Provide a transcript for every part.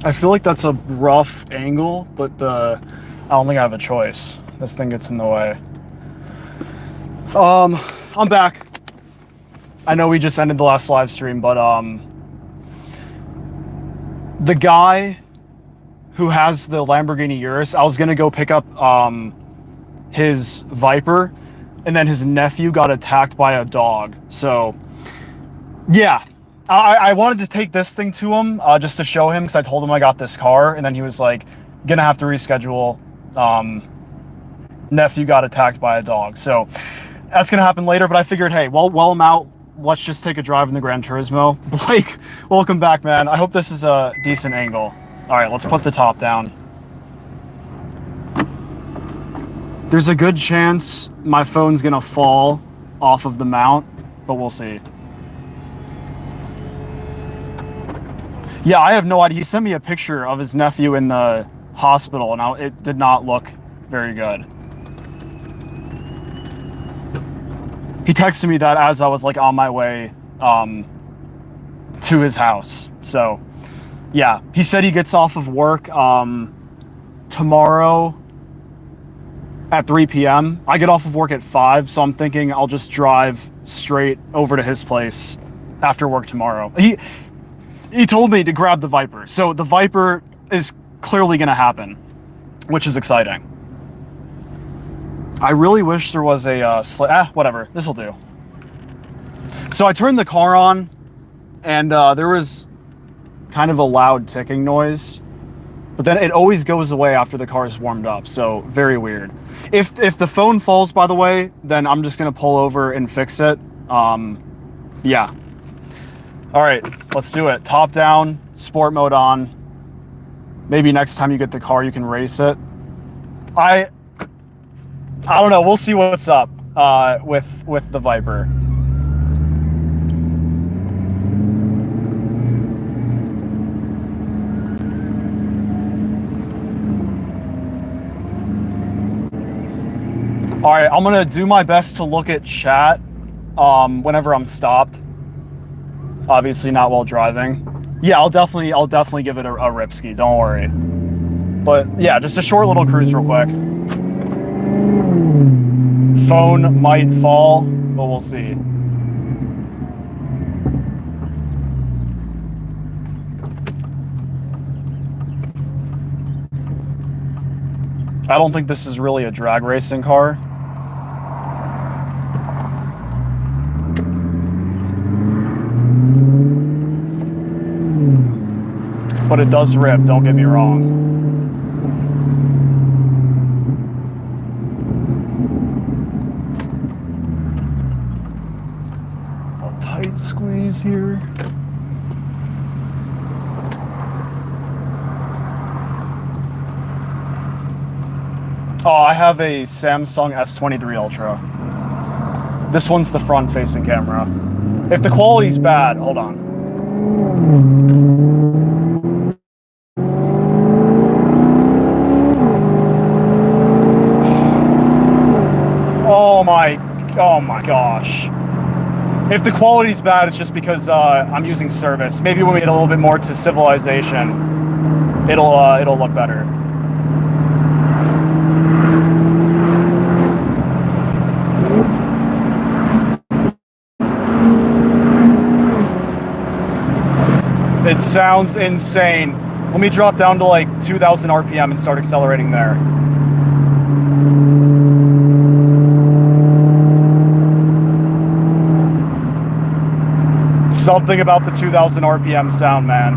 I feel like that's a rough angle, but I don't think I have a choice. This thing gets in the way. I'm back. I know we just ended the last live stream, but the guy who has the Lamborghini Urus, I was gonna go pick up his Viper, and then his nephew got attacked by a dog. So yeah, I wanted to take this thing to him just to show him, because I told him I got this car, and then he was like, gonna have to reschedule. Nephew got attacked by a dog. So that's gonna happen later, but I figured, hey, while I'm out, let's just take a drive in the Gran Turismo. Blake, welcome back, man. I hope this is a decent angle. All right, let's put the top down. There's a good chance my phone's gonna fall off of the mount, but we'll see. Yeah, I have no idea. He sent me a picture of his nephew in the hospital, and it did not look very good. He texted me that as I was like on my way to his house. So yeah, he said he gets off of work tomorrow at 3 p.m. I get off of work at 5, so I'm thinking I'll just drive straight over to his place after work tomorrow. He told me to grab the Viper, so the Viper is clearly gonna happen, which is exciting. I really wish there was a whatever, this'll do. So I turned the car on, and there was kind of a loud ticking noise, but then it always goes away after the car is warmed up, so very weird. If the phone falls, by the way, then I'm just gonna pull over and fix it. Yeah. All right, let's do it. Top down, sport mode on. Maybe next time you get the car, you can race it. I don't know. We'll see what's up with the Viper. All right, I'm gonna do my best to look at chat whenever I'm stopped. Obviously not while driving. Yeah, I'll definitely give it a rip ski. Don't worry. But yeah, just a short little cruise real quick. Phone might fall, but we'll see. I don't think this is really a drag racing car. But it does rip, don't get me wrong. Tight squeeze here. Oh, I have a Samsung S23 Ultra. This one's the front-facing camera. If the quality's bad, hold on. Oh my gosh. If the quality's bad, it's just because I'm using service. Maybe when we get a little bit more to civilization, it'll look better. It sounds insane. Let me drop down to like 2,000 RPM and start accelerating there. Something about the 2,000 RPM sound, man.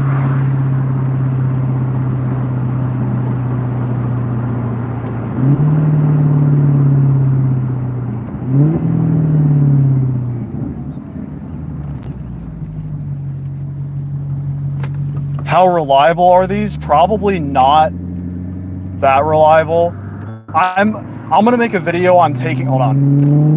How reliable are these? Probably not that reliable. I'm gonna make a video on taking, hold on.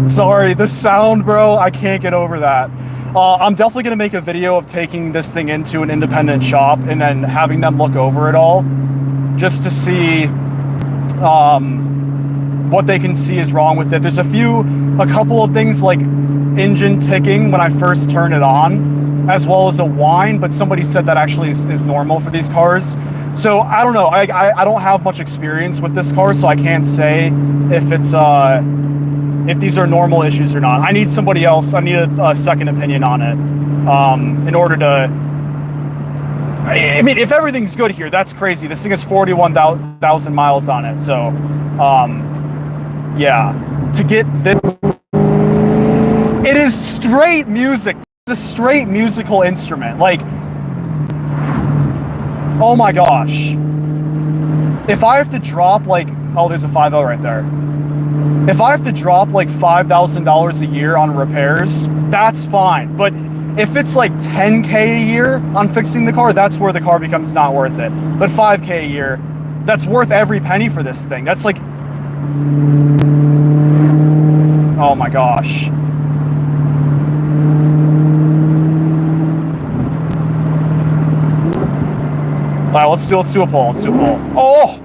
Sorry, the sound, bro, I can't get over that. I'm definitely gonna make a video of taking this thing into an independent shop and then having them look over it all, just to see what they can see is wrong with it. There's a couple of things like engine ticking when I first turn it on, as well as a whine, but somebody said that actually is normal for these cars. So I don't know. I don't have much experience with this car, so I can't say if it's if these are normal issues or not. I need somebody else. I need a second opinion on it in order to. I mean, if everything's good here, that's crazy. This thing has 41,000 miles on it, so yeah. To get this, it is straight music. It's a straight musical instrument. Like, oh my gosh. If I have to drop like, oh, there's a 5.0 right there. If I have to drop like $5,000 a year on repairs, that's fine. But if it's like $10K a year on fixing the car, that's where the car becomes not worth it. But $5K a year, that's worth every penny for this thing. That's like, oh my gosh. All right, let's do a poll. Let's do a poll. Oh!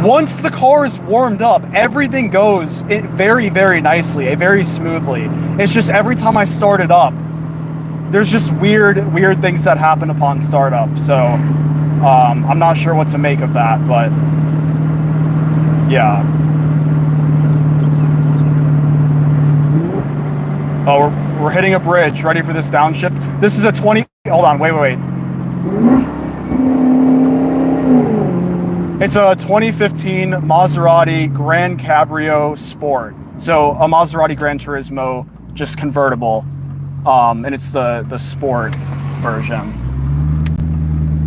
Once the car is warmed up, everything goes very, very nicely, very smoothly. It's just every time I start it up, there's just weird things that happen upon startup. So I'm not sure what to make of that, but yeah. Oh, we're hitting a bridge. Ready for this downshift? This is a 20. Hold on, wait. It's a 2015 Maserati Gran Cabrio Sport. So a Maserati Gran Turismo, just convertible. And it's the Sport version.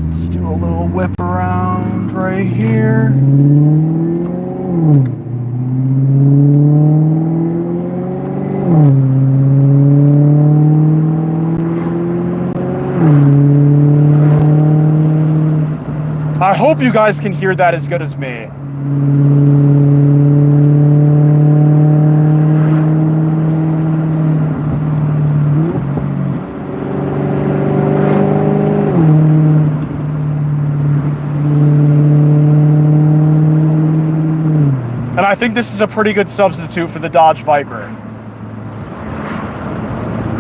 Let's do a little whip around right here. I hope you guys can hear that as good as me. And I think this is a pretty good substitute for the Dodge Viper.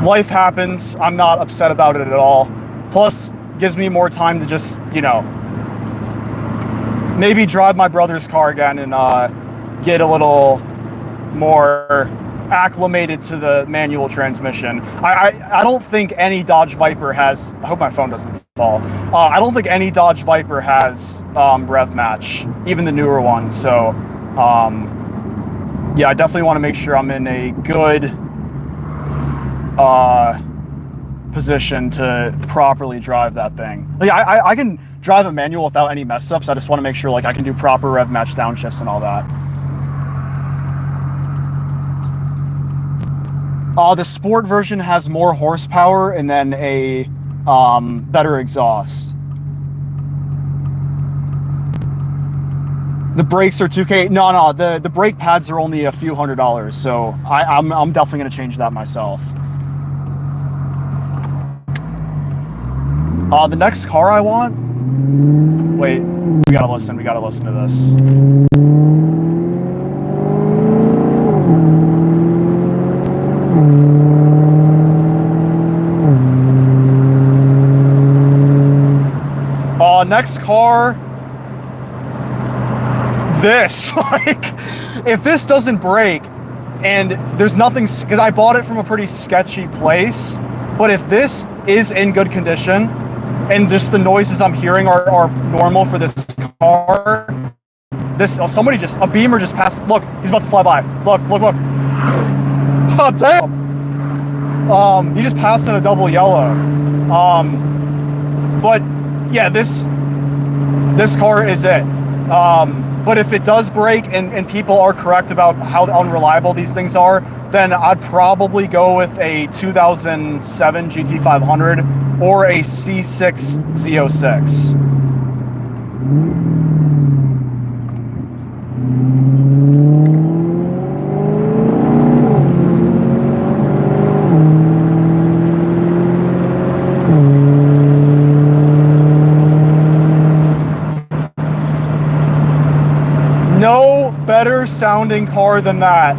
Life happens. I'm not upset about it at all. Plus, gives me more time to just, you know, maybe drive my brother's car again and get a little more acclimated to the manual transmission. I don't think any Dodge Viper has, I hope my phone doesn't fall. I don't think any Dodge Viper has rev match, even the newer ones. So yeah, I definitely want to make sure I'm in a good position to properly drive that thing. Like I can drive a manual without any mess ups. I just want to make sure like I can do proper rev match downshifts and all that. The Sport version has more horsepower and then a better exhaust. The brakes are $2K. No, the brake pads are only a few $100s. So I'm definitely gonna change that myself. The next car I want. Wait, we gotta listen to this. Next car. This, like, if this doesn't break, and there's nothing, because I bought it from a pretty sketchy place, but if this is in good condition, and just the noises I'm hearing are normal for this car, this, a Beamer just passed, look, he's about to fly by, look. Oh, damn! He just passed in a double yellow. But, yeah, this car is it. But if it does break and people are correct about how unreliable these things are, then I'd probably go with a 2007 GT500 or a C6 Z06. better sounding car than that.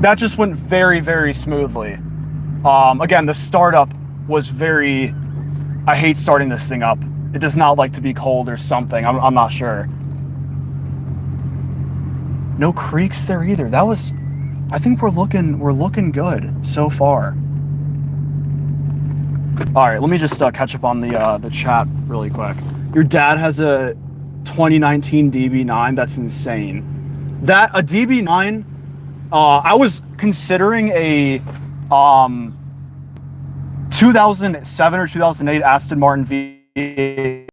That just went very, very smoothly. Again, the startup was very... I hate starting this thing up. It does not like to be cold or something. I'm not sure. No creaks there either. That was... I think we're looking good so far. All right, let me just catch up on the chat really quick. Your dad has a 2019 DB9. That's insane. A DB9... I was considering a 2007 or 2008 Aston Martin V8.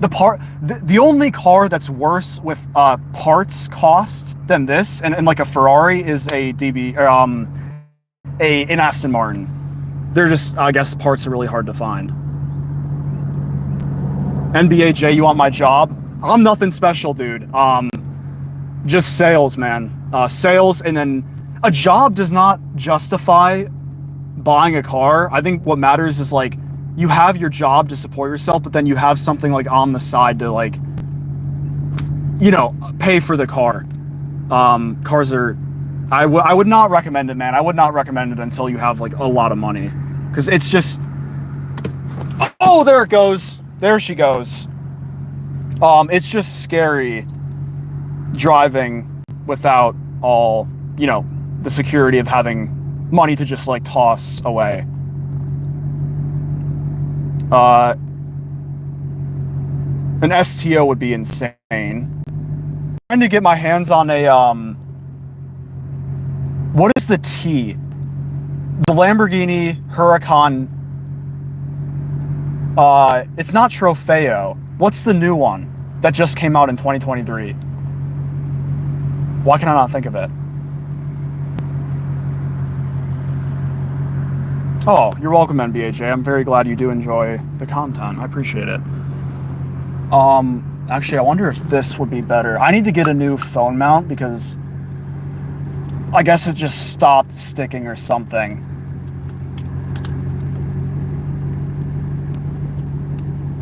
The only car that's worse with parts cost than this, and like a Ferrari, is a an Aston Martin. They're just, I guess, parts are really hard to find. NBAJ, you want my job? I'm nothing special, dude. Just sales, man. Sales, and then a job does not justify buying a car. I think what matters is, like, you have your job to support yourself, but then you have something like on the side to, like, you know, pay for the car. Cars are... I would not recommend it, man. I would not recommend it until you have, like, a lot of money. Because it's just... Oh, there it goes. There she goes. It's just scary driving without all, you know, the security of having money to just, like, toss away. An STO would be insane. I'm trying to get my hands on a, what is the T? The Lamborghini Huracan, it's not Trofeo. What's the new one that just came out in 2023? Why can I not think of it? Oh, you're welcome, NBAJ. I'm very glad you do enjoy the content. I appreciate it. Actually, I wonder if this would be better. I need to get a new phone mount because I guess it just stopped sticking or something.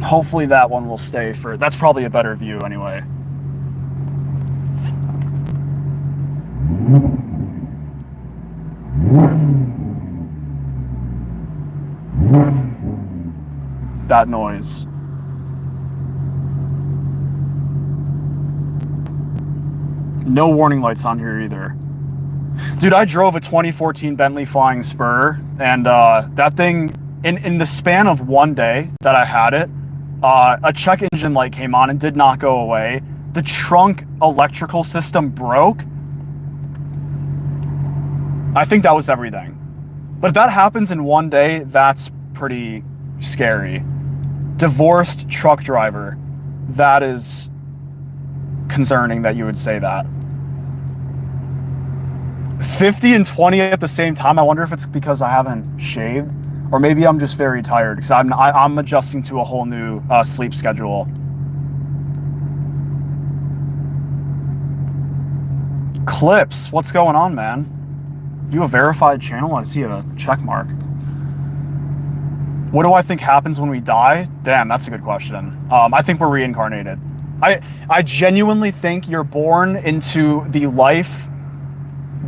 Hopefully that one will stay for... That's probably a better view anyway. That noise. No warning lights on here either. Dude, I drove a 2014 Bentley Flying Spur, and that thing, in the span of one day that I had it, a check engine light came on and did not go away. The trunk electrical system broke. I think that was everything. But if that happens in one day, that's pretty scary. Divorced truck driver. That is concerning that you would say that. 50 and 20 at the same time. I wonder if it's because I haven't shaved, or maybe I'm just very tired because I'm adjusting to a whole new sleep schedule. Clips, what's going on, man? You a verified channel? I see a check mark. What do I think happens when we die? Damn, that's a good question. I think we're reincarnated. I genuinely think you're born into the life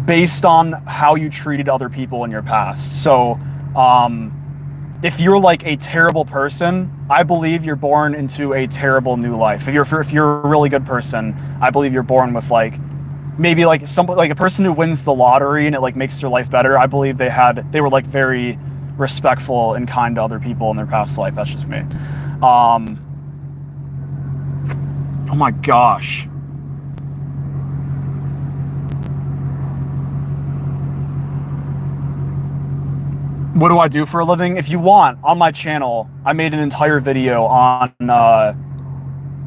based on how you treated other people in your past. So, if you're like a terrible person, I believe you're born into a terrible new life. If you're a really good person, I believe you're born with like maybe like somebody, like a person who wins the lottery and it like makes their life better. I believe they were like very respectful and kind to other people in their past life. That's just me. Oh my gosh. What do I do for a living? If you want, on my channel, I made an entire video on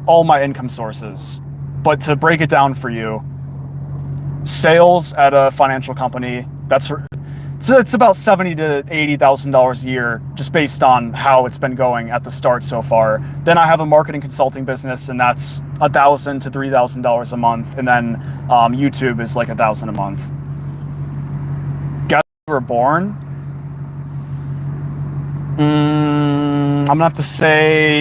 all my income sources. But to break it down for you, Sales at a financial company, so it's about $70,000 to $80,000 a year, just based on how it's been going at the start so far. Then I have a marketing consulting business, and that's $1,000 to $3,000 a month. And then YouTube is like $1,000 a month. Guess you were born? I'm gonna have to say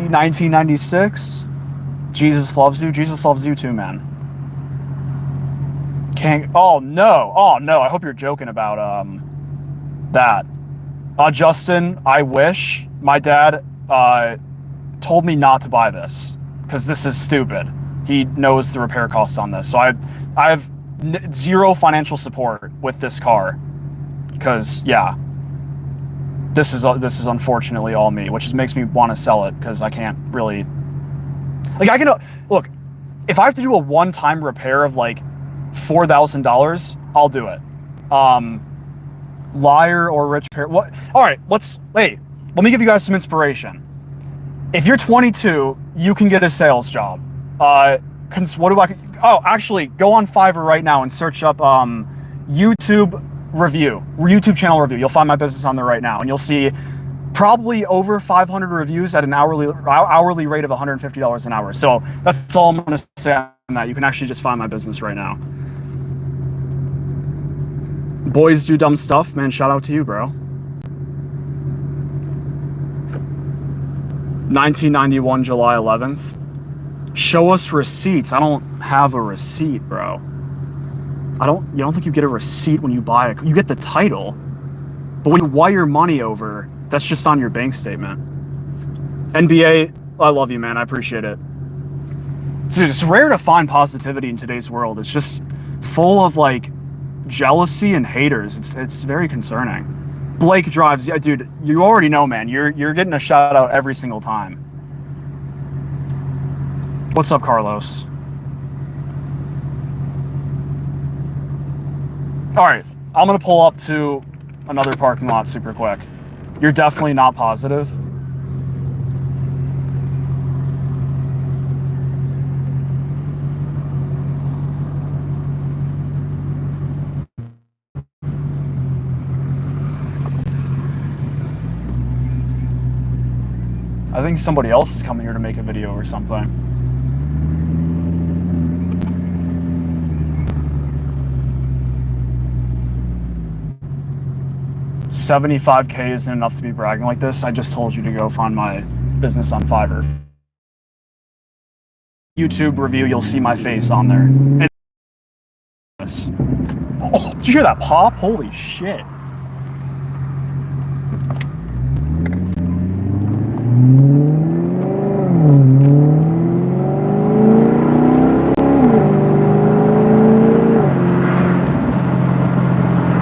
1996. Jesus loves you. Jesus loves you too, man. Oh no, I hope you're joking about that. Justin, I wish. My dad told me not to buy this because this is stupid. He knows the repair costs on this, so I have zero financial support with this car because yeah, this is unfortunately all me, which makes me want to sell it because I can't really, like, I can look, if I have to do a one-time repair of like $4,000, I'll do it. Liar or rich pair? What? All right, let me give you guys some inspiration. If you're 22, you can get a sales job. What do I? Oh, actually, go on Fiverr right now and search up YouTube channel review. You'll find my business on there right now, and you'll see probably over 500 reviews at an hourly rate of $150 an hour. So that's all I'm going to say on that. You can actually just find my business right now. Boys do dumb stuff, man. Shout out to you, bro. 1991, July 11th. Show us receipts. I don't have a receipt, bro. You don't think you get a receipt when you buy it? You get the title, but when you wire money over, that's just on your bank statement. NBA, I love you, man. I appreciate it. It's rare to find positivity in today's world. It's just full of like jealousy and haters. It's very concerning. Blake drives. Yeah, dude, you already know, man. You're getting a shout out every single time. What's up, Carlos? All right, I'm gonna pull up to another parking lot super quick. You're definitely not positive. I think somebody else is coming here to make a video or something. $75K isn't enough to be bragging like this. I just told you to go find my business on Fiverr. YouTube review, you'll see my face on there. Oh, did you hear that pop? Holy shit.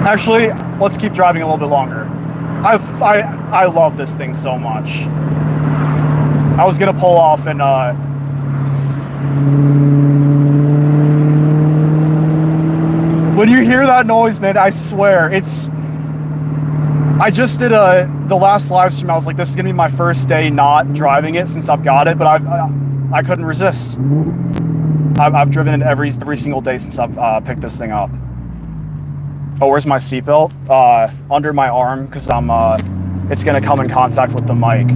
Actually, let's keep driving a little bit longer. I love this thing so much. I was gonna pull off and when you hear that noise, man, I swear I just did the last live stream. I was like, this is gonna be my first day not driving it since I've got it, but I couldn't resist. I've driven it every single day since I've picked this thing up. Oh, where's my seatbelt? Under my arm, because it's gonna come in contact with the mic.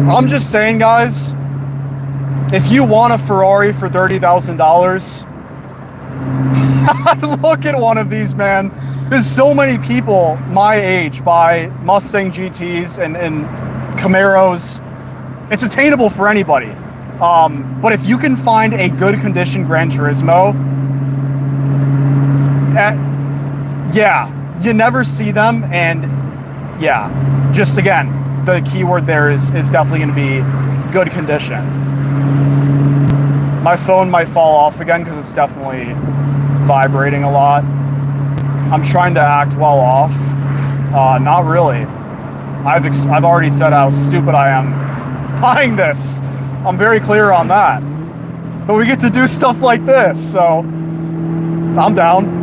I'm just saying, guys, if you want a Ferrari for $30,000, look at one of these, man. There's so many people my age buy Mustang GTs and Camaros. It's attainable for anybody. But if you can find a good condition Gran Turismo, yeah, you never see them. And yeah, just again, the keyword there is definitely going to be good condition. My phone might fall off again because it's definitely vibrating a lot. I'm trying to act well off. Not really. I've already said how stupid I am buying this. I'm very clear on that. But we get to do stuff like this, so I'm down.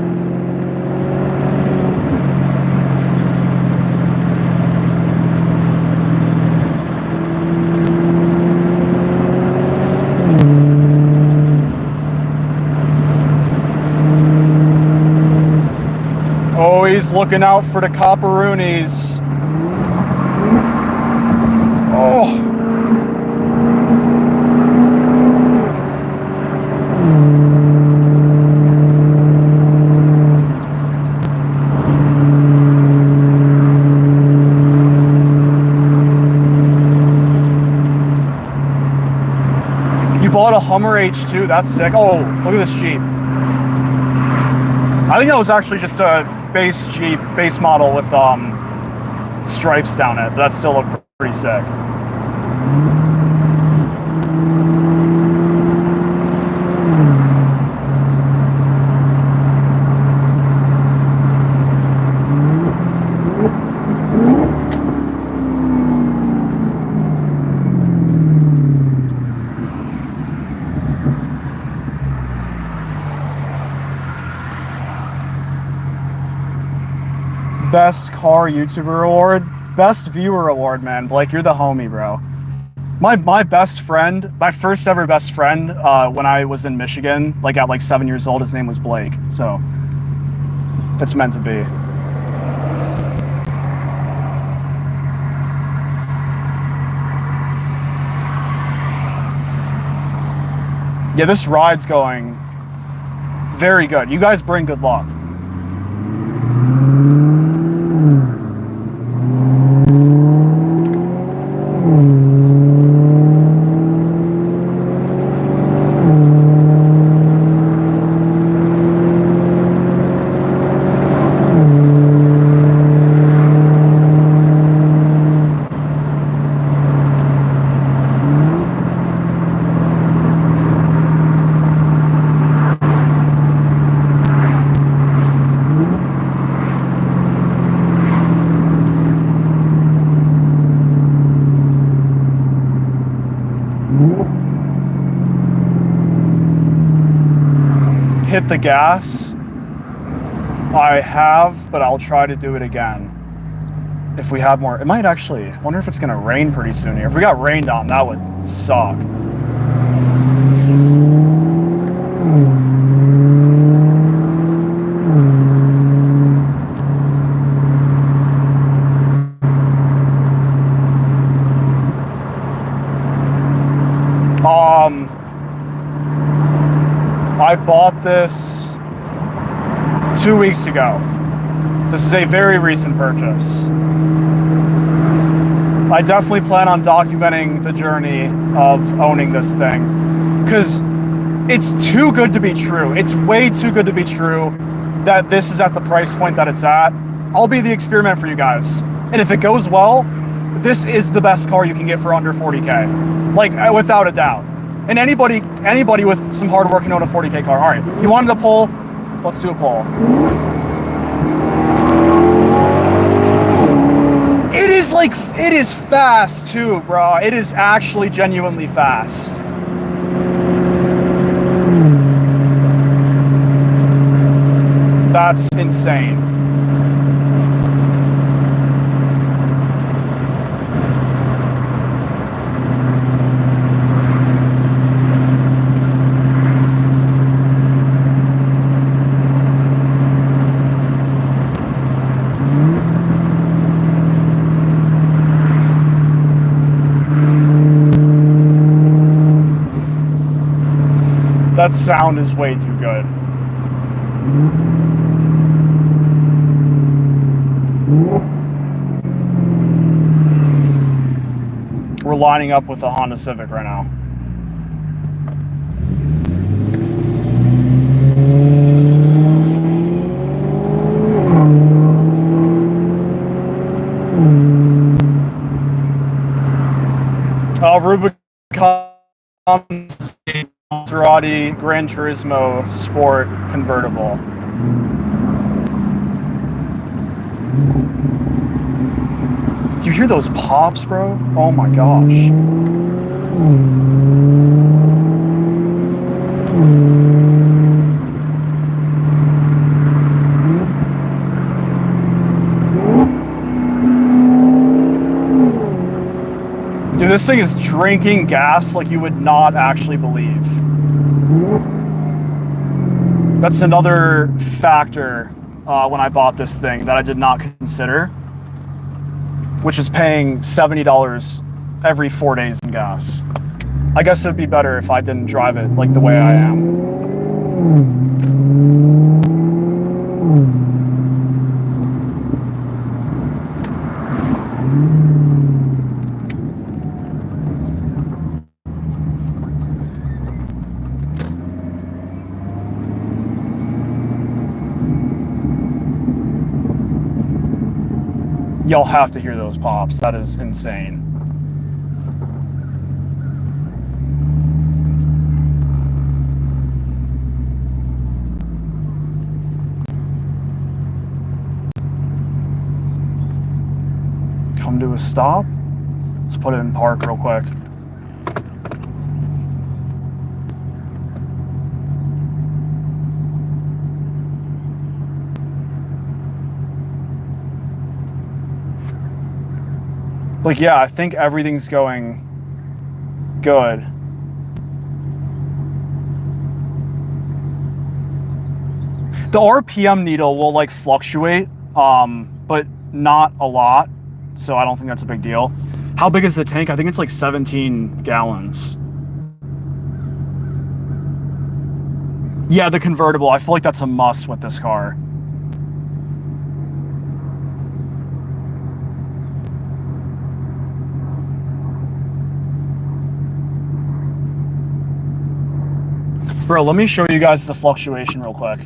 Always looking out for the copperoonies. Oh. You bought a Hummer H2, that's sick. Oh, look at this Jeep. I think that was actually just a base Jeep, base model with stripes down it, but that still looked pretty sick. Best car YouTuber award, best viewer award, man. Blake, you're the homie, bro. My best friend, my first ever best friend, when I was in Michigan, like at like 7 years old, his name was Blake. So it's meant to be. Yeah, this ride's going very good. You guys bring good luck. Hit the gas. I have, but I'll try to do it again if we have more. It might actually, I wonder if it's gonna rain pretty soon here. If we got rained on, that would suck. I bought this 2 weeks ago. This is a very recent purchase. I definitely plan on documenting the journey of owning this thing, because it's too good to be true. It's way too good to be true that this is at the price point that it's at. I'll be the experiment for you guys. And if it goes well, this is the best car you can get for under 40K. Like, without a doubt. And anybody with some hard work can own a 40K car. All right, you wanted a poll? Let's do a poll. It is fast too, bro. It is actually genuinely fast. That's insane. That sound is way too good. We're lining up with the Honda Civic right now. Rubicon Maserati Gran Turismo Sport convertible. You hear those pops, bro? Oh my gosh. Dude, this thing is drinking gas like you would not actually believe. That's another factor when I bought this thing that I did not consider, which is paying $70 every 4 days in gas. I guess it would be better if I didn't drive it like the way I am. Y'all have to hear those pops. That is insane. Come to a stop. Let's put it in park real quick. Like, yeah, I think everything's going good. The RPM needle will like fluctuate, but not a lot. So I don't think that's a big deal. How big is the tank? I think it's like 17 gallons. Yeah, the convertible. I feel like that's a must with this car. Bro, let me show you guys the fluctuation real quick.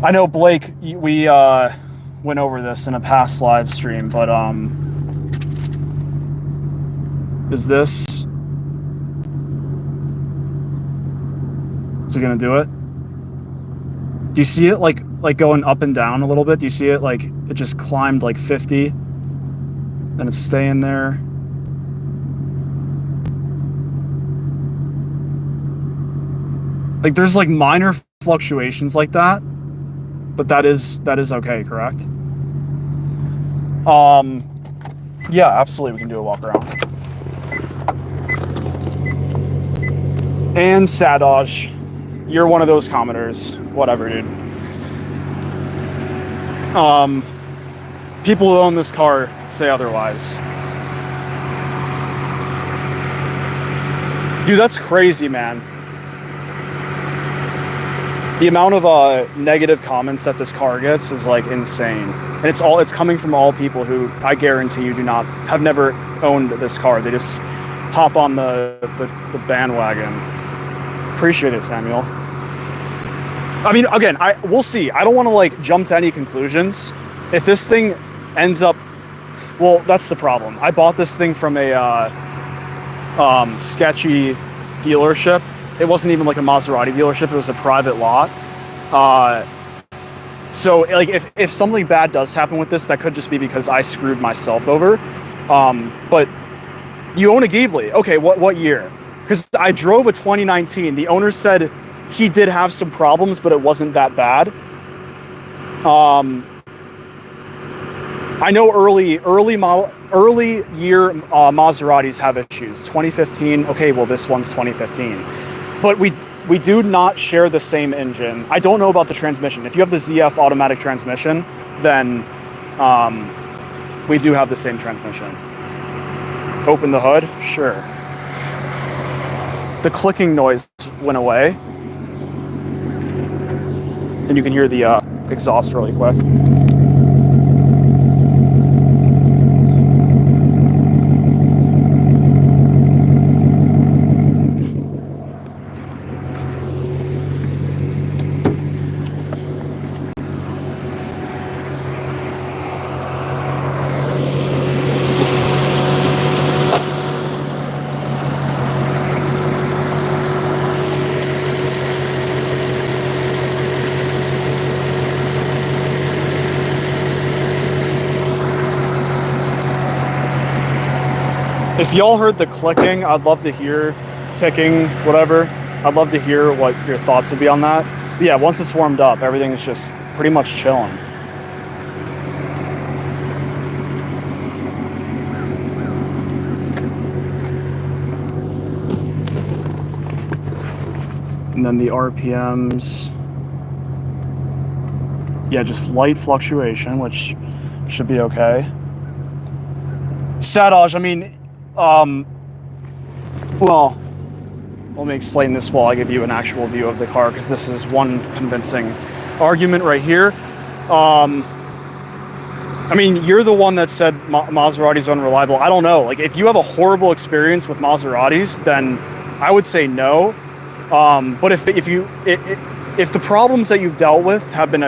I know, Blake, we went over this in a past live stream, but is it gonna do it? Do you see it like going up and down a little bit? Do you see it like it just climbed like 50, then it's staying there? Like there's like minor fluctuations like that, but that is okay, correct? Yeah, absolutely, we can do a walk around. And Sadoj, you're one of those commenters. Whatever, dude. People who own this car say otherwise. Dude, that's crazy, man. The amount of negative comments that this car gets is like insane, and it's coming from all people who I guarantee you have never owned this car. They just hop on the bandwagon. Appreciate it, Samuel. I mean, again, we'll see. I don't want to like jump to any conclusions. If this thing ends up, well, that's the problem. I bought this thing from a sketchy dealership. It wasn't even like a Maserati dealership. It was a private lot. So like if something bad does happen with this, that could just be because I screwed myself over. But you own a Ghibli. Okay, what year? Because I drove a 2019. The owner said he did have some problems, but it wasn't that bad. I know early year Maseratis have issues. 2015. Okay, well this one's 2015. But we do not share the same engine. I don't know about the transmission. If you have the ZF automatic transmission, then we do have the same transmission. Open the hood? Sure. The clicking noise went away. And you can hear the exhaust really quick. If y'all heard the clicking, I'd love to hear, ticking, whatever. I'd love to hear what your thoughts would be on that. But yeah, once it's warmed up, everything is just pretty much chilling. And then the RPMs, yeah, just light fluctuation, which should be okay. Sadaj, I mean, well, let me explain this while I give you an actual view of the car, because this is one convincing argument right here. I mean, you're the one that said Maseratis are unreliable. I don't know. Like, if you have a horrible experience with Maseratis, then I would say no. But if the problems that you've dealt with have been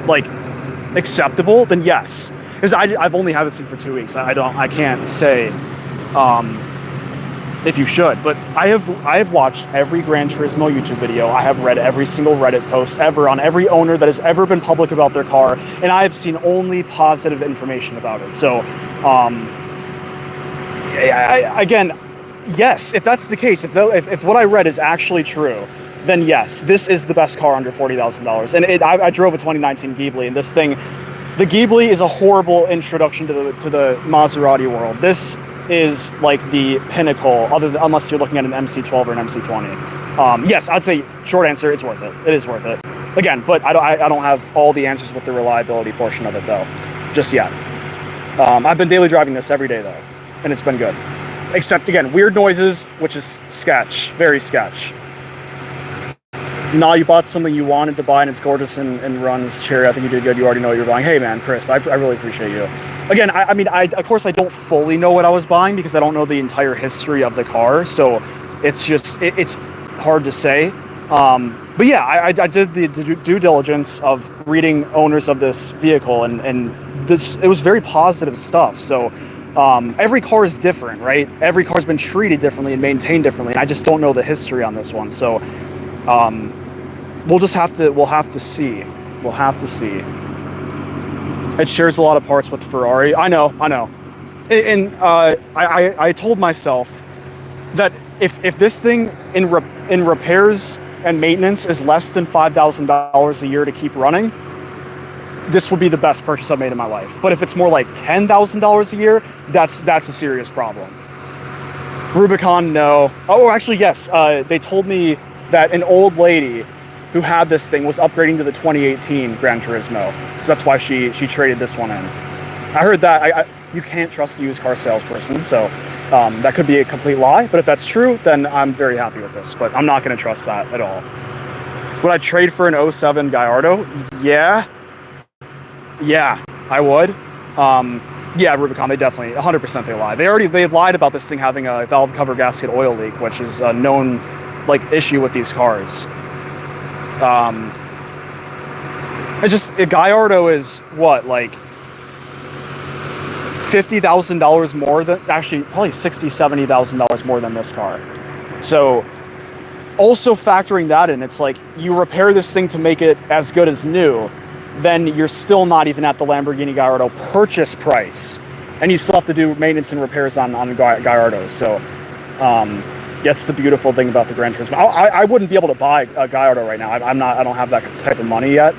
like acceptable, then yes. Because I've only had this thing for 2 weeks. I can't say if you should. But I have watched every Gran Turismo YouTube video. I have read every single Reddit post ever on every owner that has ever been public about their car, and I have seen only positive information about it. So, again. Yes, if that's the case, if what I read is actually true, then yes, this is the best car under $40,000. And I drove a 2019 Ghibli, and this thing, the Ghibli is a horrible introduction to the Maserati world. This is like the pinnacle, unless you're looking at an MC12 or an MC20. Yes, I'd say short answer, it's worth it. It is worth it. Again, but I don't have all the answers with the reliability portion of it though, just yet. I've been daily driving this every day though, and it's been good. Except, again, weird noises, which is sketch. Very sketch. Nah, you bought something you wanted to buy, and it's gorgeous and runs cherry. I think you did good. You already know what you're buying. Hey, man, Chris, I really appreciate you. Again, I mean, of course, I don't fully know what I was buying because I don't know the entire history of the car. So it's just, it's hard to say. But yeah, I did the due diligence of reading owners of this vehicle, and this, it was very positive stuff. So every car is different, right? Every car's been treated differently and maintained differently, and I just don't know the history on this one. So we'll have to see. We'll have to see. It shares a lot of parts with Ferrari. I know. And I told myself that if this thing in repairs and maintenance is less than $5,000 a year to keep running, this would be the best purchase I've made in my life. But if it's more like $10,000 a year, that's a serious problem. Rubicon, no. Oh, actually, yes. They told me that an old lady who had this thing was upgrading to the 2018 Gran Turismo. So that's why she traded this one in. I heard that. You can't trust the used car salesperson, so that could be a complete lie. But if that's true, then I'm very happy with this. But I'm not going to trust that at all. Would I trade for an 07 Gallardo? Yeah, I would. Yeah, Rubicon, they definitely, 100% they lied. They lied about this thing having a valve cover gasket oil leak, which is a known, like, issue with these cars. It's just, a Gallardo is, what, like, $50,000 more than, actually, probably $60,000, $70,000 more than this car. So, also factoring that in, it's like, you repair this thing to make it as good as new, then you're still not even at the Lamborghini Gallardo purchase price. And you still have to do maintenance and repairs on Gallardos. So that's the beautiful thing about the Gran Turismo. I wouldn't be able to buy a Gallardo right now. I don't have that type of money yet.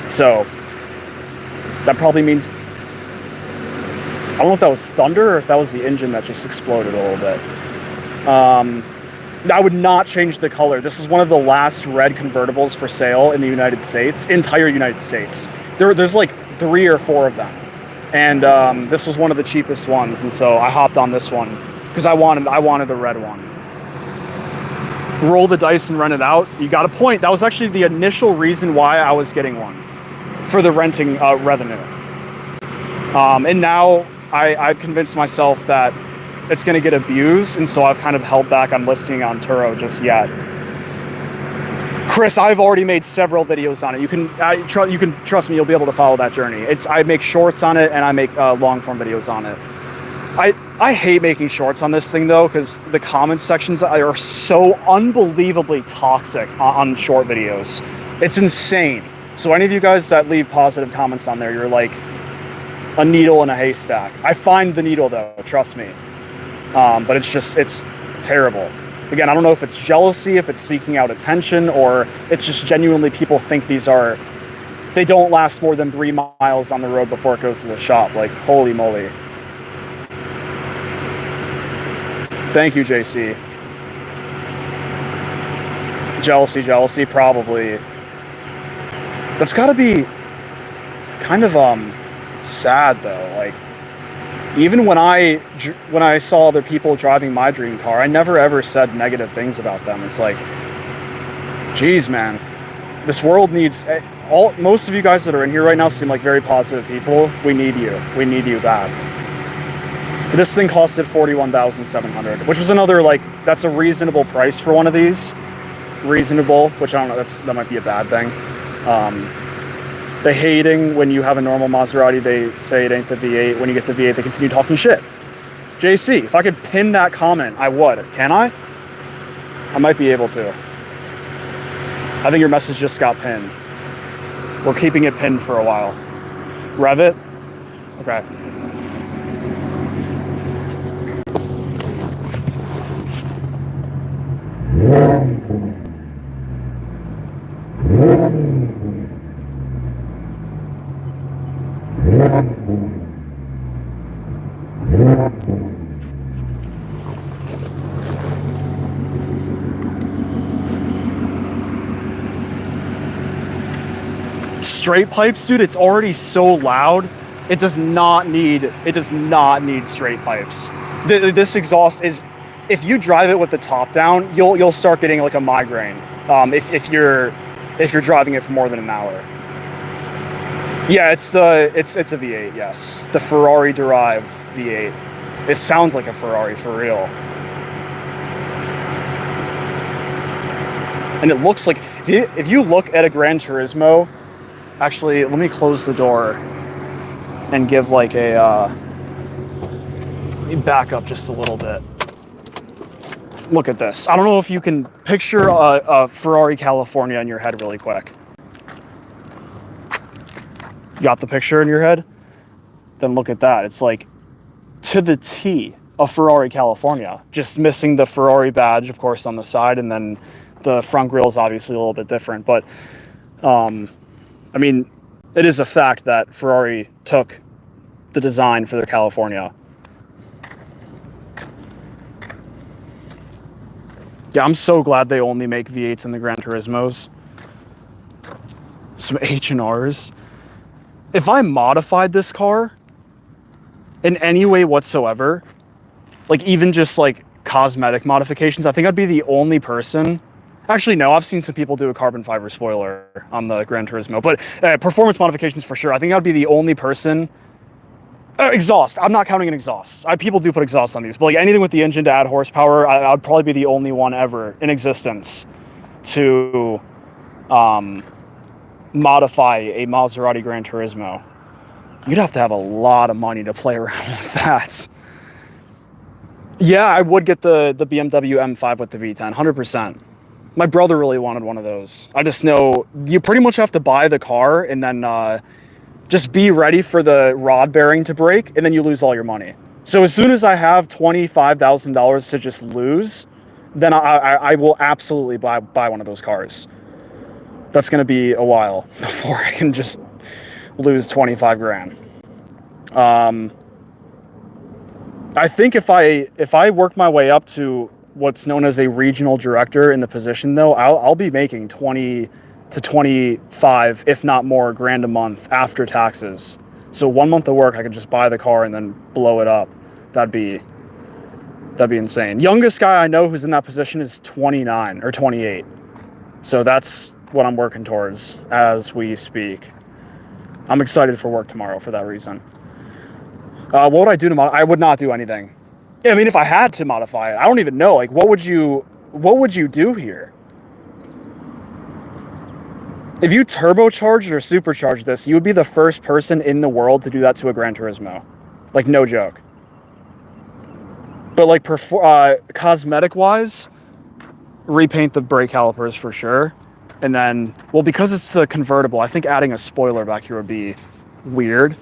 So that probably means, I don't know if that was thunder or if that was the engine that just exploded a little bit. I would not change the color. This is one of the last red convertibles for sale in the United States, entire United States. There's like 3 or 4 of them. And this was one of the cheapest ones, and so I hopped on this one because I wanted the red one. Roll the dice and rent it out. You got a point. That was actually the initial reason why I was getting one, for the renting revenue. And now I've convinced myself that it's going to get abused, and so I've kind of held back on listing on Turo just yet. Chris, I've already made several videos on it. You can trust me, you'll be able to follow that journey. I make shorts on it, and I make long form videos on it. I hate making shorts on this thing though, because the comment sections are so unbelievably toxic on short videos. It's insane. So any of you guys that leave positive comments on there, you're like, a needle in a haystack. I find the needle though, trust me. But it's terrible. Again, I don't know if it's jealousy, if it's seeking out attention, or it's just genuinely people think they don't last more than 3 miles on the road before it goes to the shop. Like, holy moly. Thank you, JC. Jealousy, probably. That's gotta be kind of, sad though. Like, even when I saw other people driving my dream car, I never ever said negative things about them. It's like, geez, man, this world needs most of you guys that are in here right now seem like very positive people. We need you bad. This thing costed $41,700, which was another, like, that's a reasonable price for one of these. Reasonable, which I don't know, that might be a bad thing. The hating when you have a normal Maserati, they say it ain't the V8. When you get the V8, they continue talking shit. JC, if I could pin that comment, I would. Can I? I might be able to. I think your message just got pinned. We're keeping it pinned for a while. Rev it? Okay. Straight pipes, dude, it's already so loud. It does not need straight pipes. This exhaust is, if you drive it with the top down, you'll start getting like a migraine. If you're driving it for more than an hour. Yeah, it's a V8, yes. The Ferrari derived V8. It sounds like a Ferrari for real. And it looks like, if you look at a Gran Turismo, actually, let me close the door and give like a back up just a little bit. Look at this. I don't know if you can picture a Ferrari California in your head really quick. You got the picture in your head? Then look at that. It's like to the T a Ferrari California. Just missing the Ferrari badge, of course, on the side, and then the front grille is obviously a little bit different. But I mean, it is a fact that Ferrari took the design for their California. Yeah, I'm so glad they only make V8s in the Gran Turismos. Some H&Rs. If I modified this car in any way whatsoever, like even just like cosmetic modifications, I think I'd be the only person. Actually, no, I've seen some people do a carbon fiber spoiler on the Gran Turismo, but performance modifications for sure. I think I'd be the only person. Exhaust. I'm not counting an exhaust. People do put exhaust on these, but like anything with the engine to add horsepower, I'd probably be the only one ever in existence to modify a Maserati Gran Turismo. You'd have to have a lot of money to play around with that. Yeah, I would get the BMW M5 with the V10, 100%. My brother really wanted one of those. I just know you pretty much have to buy the car and then just be ready for the rod bearing to break, and then you lose all your money. So as soon as I have $25,000 to just lose, then I will absolutely buy one of those cars. That's going to be a while before I can just lose 25 grand. I think if I work my way up to what's known as a regional director in the position, though, I'll be making 20 to 25, if not more, grand a month after taxes. So 1 month of work, I could just buy the car and then blow it up. That'd be insane. Youngest guy I know who's in that position is 29 or 28. So that's what I'm working towards as we speak. I'm excited for work tomorrow for that reason. What would I do to modify? I would not do anything. I mean, if I had to modify it, I don't even know. Like, what would you do here? If you turbocharged or supercharged this, you would be the first person in the world to do that to a Gran Turismo. Like, no joke. But like cosmetic-wise, repaint the brake calipers for sure. And then, well, because it's the convertible, I think adding a spoiler back here would be weird.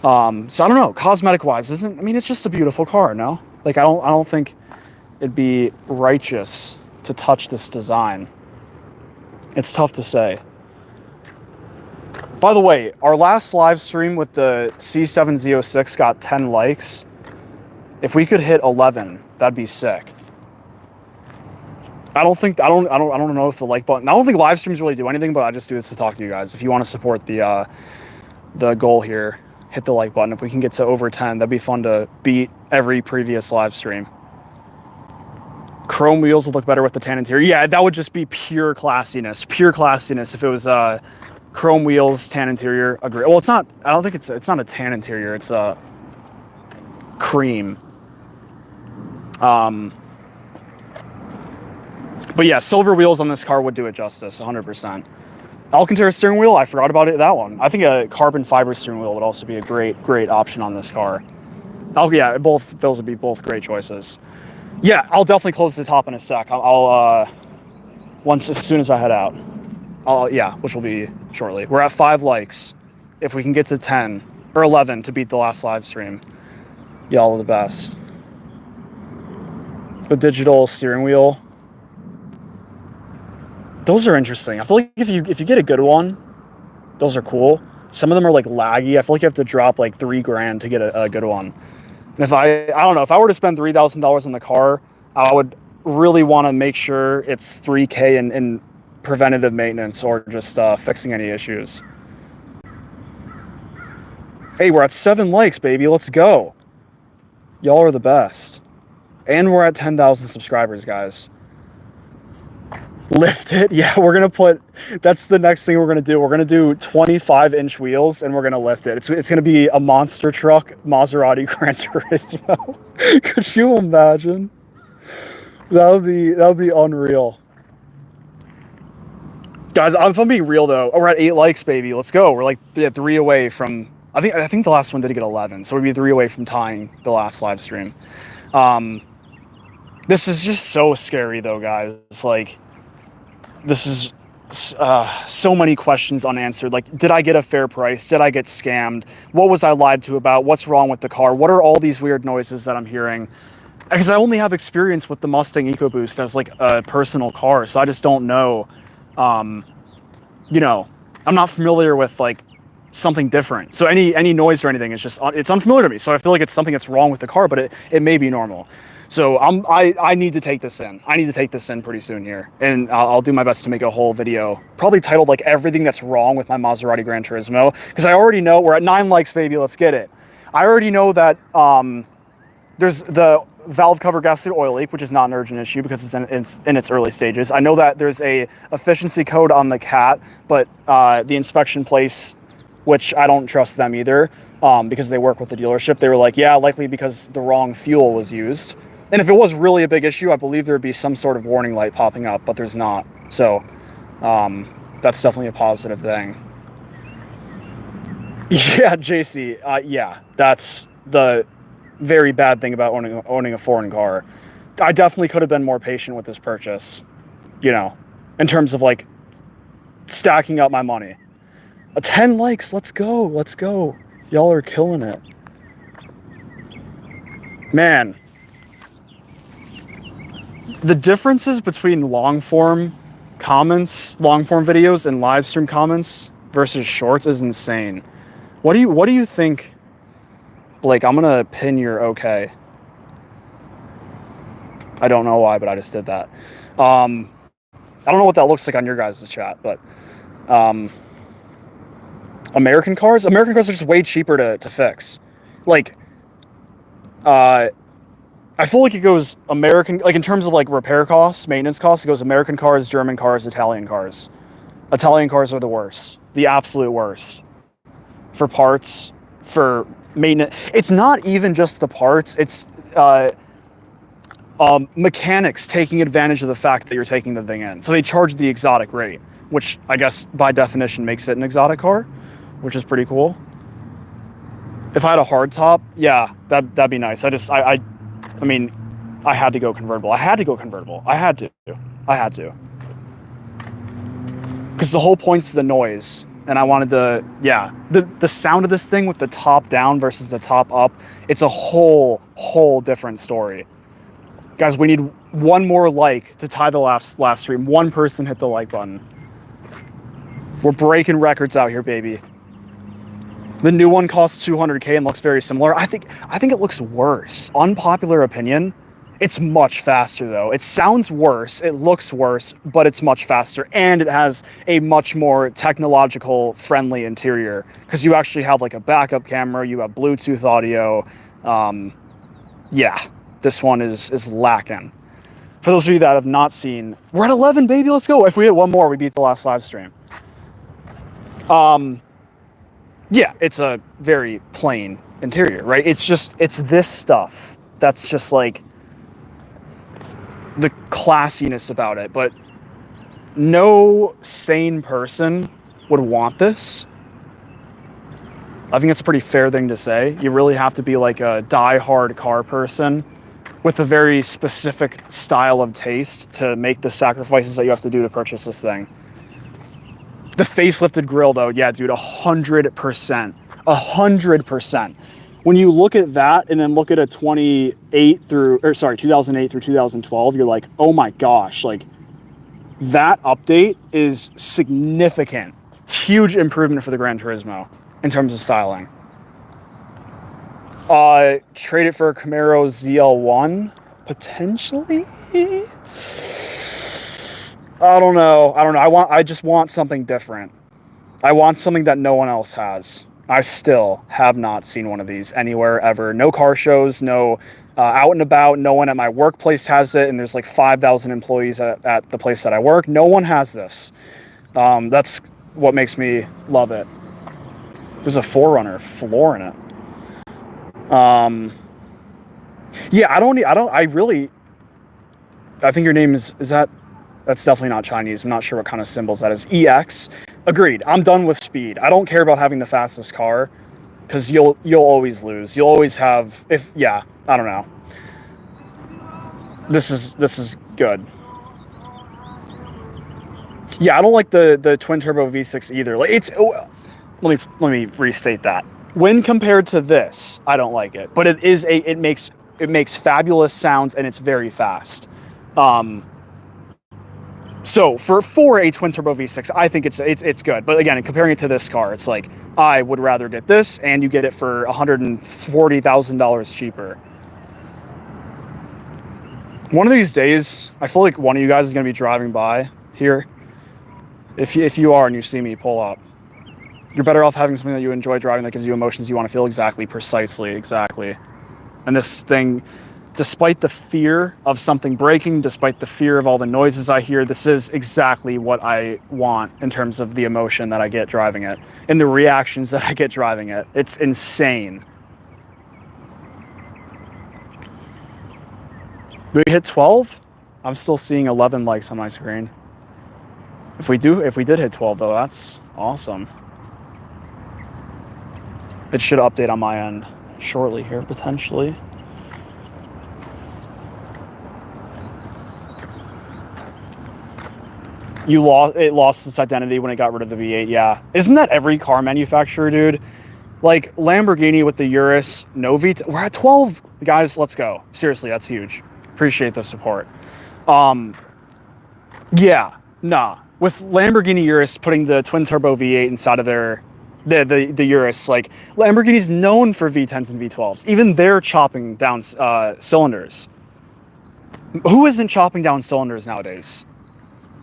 So I don't know, cosmetic wise, I mean, it's just a beautiful car, no? Like, I don't think it'd be righteous to touch this design. It's tough to say. By the way, our last live stream with the C7Z06 got 10 likes. If we could hit 11, that'd be sick. I don't know if the like button, I don't think live streams really do anything, but I just do this to talk to you guys. If you want to support the goal here, hit the like button. If we can get to over 10, that'd be fun to beat every previous live stream. Chrome wheels would look better with the tan interior. Yeah, that would just be pure classiness. Pure classiness if it was chrome wheels, tan interior. Agree. Well, it's not. I don't think it's not a tan interior. It's a cream. But yeah, silver wheels on this car would do it justice, 100%. Alcantara steering wheel, I forgot about that one. I think a carbon fiber steering wheel would also be a great option on this car. Oh yeah, those would be both great choices. Yeah, I'll definitely close the top in a sec. I'll as soon as I head out. Yeah, which will be shortly. We're at 5 likes. If we can get to 10 or 11 to beat the last live stream, y'all are the best. The digital steering wheel. Those are interesting. I feel like if you get a good one, those are cool. Some of them are like laggy. I feel like you have to drop like $3,000 to get a good one. And if I don't know, if I were to spend $3,000 on the car, I would really want to make sure it's $3,000 in preventative maintenance or just fixing any issues. Hey, we're at 7 likes, baby. Let's go. Y'all are the best. And we're at 10,000 subscribers, guys. Lift it. Yeah, we're going to put... That's the next thing we're going to do. We're going to do 25-inch wheels, and we're going to lift it. It's going to be a monster truck Maserati Gran Turismo. Could you imagine? That would be unreal. Guys, if I'm being real, though, we're at 8 likes, baby. Let's go. We're like 3 away from... I think the last one did get 11, so we'd be 3 away from tying the last live stream. This is just so scary, though, guys. Like... This is so many questions unanswered. Like, did I get a fair price? Did I get scammed? What was I lied to about? What's wrong with the car? What are all these weird noises that I'm hearing? Because I only have experience with the Mustang EcoBoost as like a personal car, so I just don't know. You know, I'm not familiar with like something different. So any noise or anything is just it's unfamiliar to me. So I feel like it's something that's wrong with the car, but it may be normal. So I need to take this in. I need to take this in pretty soon here. And I'll do my best to make a whole video, probably titled like everything that's wrong with my Maserati Gran Turismo. Because I already know, we're at 9 likes, baby, let's get it. I already know that there's the valve cover gasket oil leak, which is not an urgent issue because it's in its early stages. I know that there's a efficiency code on the CAT, but the inspection place, which I don't trust them either, because they work with the dealership, they were like, yeah, likely because the wrong fuel was used. And if it was really a big issue, I believe there'd be some sort of warning light popping up, but there's not. So that's definitely a positive thing. Yeah, JC, yeah, that's the very bad thing about owning a foreign car. I definitely could have been more patient with this purchase, you know, in terms of like stacking up my money. 10 likes, let's go, let's go. Y'all are killing it. Man. The differences between long-form comments, long-form videos, and live stream comments versus shorts is insane. What do you think? Blake, I'm gonna pin your okay. I don't know why, but I just did that. I don't know what that looks like on your guys' chat, but American cars are just way cheaper to fix. Like, I feel like it goes American, like in terms of like repair costs, maintenance costs, it goes American cars, German cars, Italian cars. Italian cars are the worst, the absolute worst. For parts, for maintenance. It's not even just the parts, it's mechanics taking advantage of the fact that you're taking the thing in. So they charge the exotic rate, which I guess by definition makes it an exotic car, which is pretty cool. If I had a hard top, yeah, that'd be nice. I mean, I had to go convertible. I had to. Because the whole point is the noise. and I wanted to, yeah, the sound of this thing with the top down versus the top up, it's a whole different story. Guys, we need one more like to tie the last stream. One person hit the like button. We're breaking records out here, baby. The new one costs $200K and looks very similar. I think it looks worse. Unpopular opinion. It's much faster though. It sounds worse, it looks worse, but it's much faster, and it has a much more technological friendly interior because you actually have like a backup camera, you have Bluetooth audio. Yeah, this one is lacking. For those of you that have not seen, we're at 11, baby, let's go. If we hit one more, we beat the last live stream. Yeah, it's a very plain interior, right? It's this stuff that's just like the classiness about it, but no sane person would want this. I think that's a pretty fair thing to say. You really have to be like a die-hard car person with a very specific style of taste to make the sacrifices that you have to do to purchase this thing. The facelifted grille though, yeah, dude, 100%. 100%. When you look at that and then look at a 2008 through 2012, you're like, oh my gosh, like that update is significant. Huge improvement for the Gran Turismo in terms of styling. Trade it for a Camaro ZL1, potentially? I don't know. I just want something different. I want something that no one else has. I still have not seen one of these anywhere ever. No car shows, no out and about. No one at my workplace has it, and there's like 5,000 employees at the place that I work. No one has this. That's what makes me love it. There's a 4Runner floor in it. Yeah, I think your name is that's definitely not Chinese. I'm not sure what kind of symbols that is. EX. Agreed. I'm done with speed. I don't care about having the fastest car because you'll always lose. You'll always have I don't know. This is good. Yeah, I don't like the twin turbo V6 either. Like let me restate that. When compared to this, I don't like it. But it makes fabulous sounds and it's very fast. So for a twin turbo V6, I think it's good. But again, comparing it to this car, it's like I would rather get this, and you get it for $140,000 cheaper. One of these days, I feel like one of you guys is gonna be driving by here. If you are and you see me, pull up. You're better off having something that you enjoy driving that gives you emotions you want to feel exactly. And this thing, despite the fear of something breaking, despite the fear of all the noises I hear, this is exactly what I want in terms of the emotion that I get driving it and the reactions that I get driving it. It's insane. We hit 12? I'm still seeing 11 likes on my screen. If we did hit 12 though, that's awesome. It should update on my end shortly here, potentially. It lost its identity when it got rid of the V8, yeah. Isn't that every car manufacturer, dude? Like Lamborghini with the Urus, no V8. We're at 12. Guys, let's go. Seriously, that's huge. Appreciate the support. Yeah, nah. With Lamborghini Urus putting the twin turbo V8 inside of the Urus, like Lamborghini's known for V10s and V12s. Even they're chopping down cylinders. Who isn't chopping down cylinders nowadays?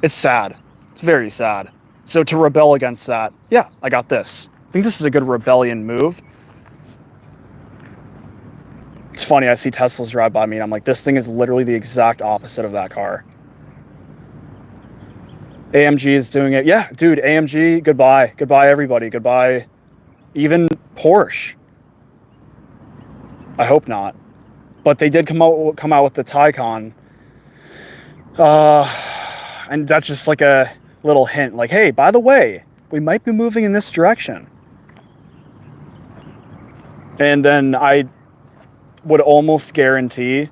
It's sad. It's very sad. So to rebel against that, yeah, I got this. I think this is a good rebellion move. It's funny, I see Teslas drive by me and I'm like, this thing is literally the exact opposite of that car. AMG is doing it. Yeah, dude, AMG, goodbye. Goodbye, everybody. Goodbye. Even Porsche. I hope not. But they did come out with the Taycan. And that's just like a little hint. Like, hey, by the way, we might be moving in this direction. And then I would almost guarantee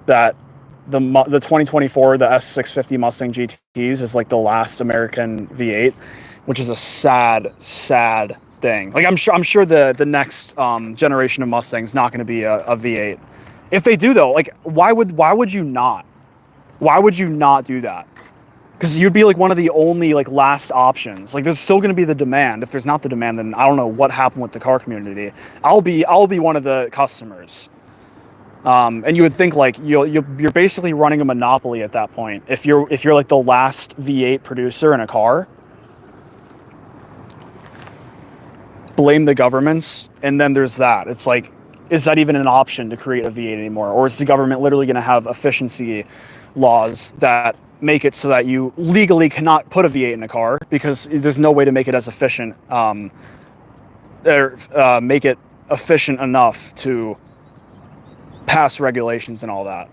that the 2024, the S650 Mustang GTs is like the last American V8. which is a sad, sad thing. Like I'm sure the next generation of Mustang's not going to be a V8. If they do though, like why would you not? Why would you not do that? Because you'd be like one of the only like last options. Like there's still going to be the demand. If there's not the demand, then I don't know what happened with the car community. I'll be one of the customers. And you would think like you're basically running a monopoly at that point. If you're like the last V8 producer in a car, blame the governments, and then there's that. It's like, is that even an option to create a V8 anymore, or is the government literally going to have efficiency laws that make it so that you legally cannot put a V8 in a car because there's no way to make it as efficient, or make it efficient enough to pass regulations and all that.